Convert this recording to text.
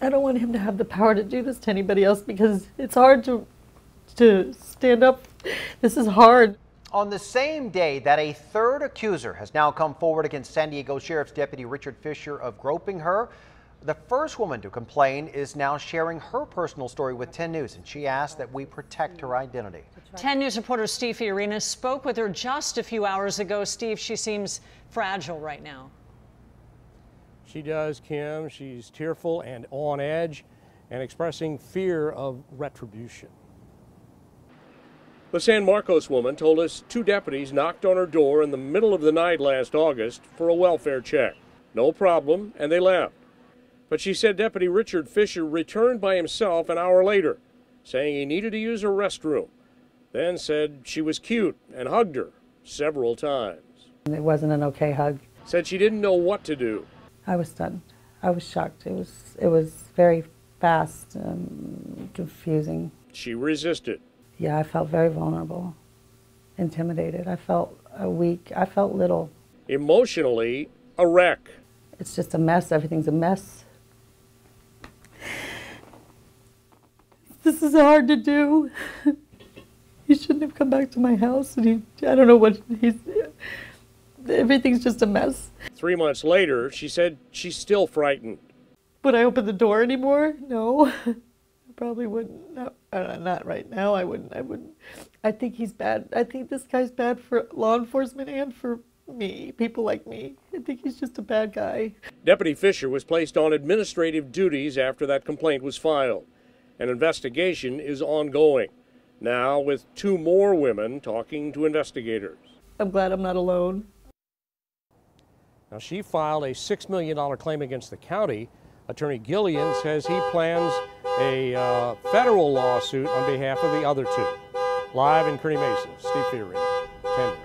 I don't want him to have the power to do this to anybody else because it's hard to stand up. This is hard. On the same day that a third accuser has now come forward against San Diego Sheriff's Deputy Richard Fisher of groping her, the first woman to complain is now sharing her personal story with 10 News, and she asked that we protect her identity. 10 News reporter Steve Fiorina spoke with her just a few hours ago. Steve, she seems fragile right now. She does, Kim. She's tearful and on edge and expressing fear of retribution. The San Marcos woman told us 2 deputies knocked on her door in the middle of the night last August for a welfare check. No problem, and they left. But she said Deputy Richard Fisher returned by himself an hour later, saying he needed to use her restroom, then said she was cute and hugged her several times. It wasn't an okay hug. Said she didn't know what to do. I was stunned. I was shocked. It was very fast, confusing. She resisted. Yeah, I felt very vulnerable, intimidated. I felt weak. I felt little. Emotionally, a wreck. It's just a mess. Everything's a mess. This is hard to do. He shouldn't have come back to my house, and I don't know what everything's just a mess. 3 months later, she said she's still frightened. Would I open the door anymore? No. I probably wouldn't. No, not right now. I wouldn't. I think he's bad. I think this guy's bad for law enforcement and for me, people like me. I think he's just a bad guy. Deputy Fisher was placed on administrative duties after that complaint was filed. An investigation is ongoing, now with 2 more women talking to investigators. I'm glad I'm not alone. Now, she filed a $6 million claim against the county. Attorney Gillian says he plans a federal lawsuit on behalf of the other 2. Live in Kearny Mesa, Steve Fiorina, 10 News.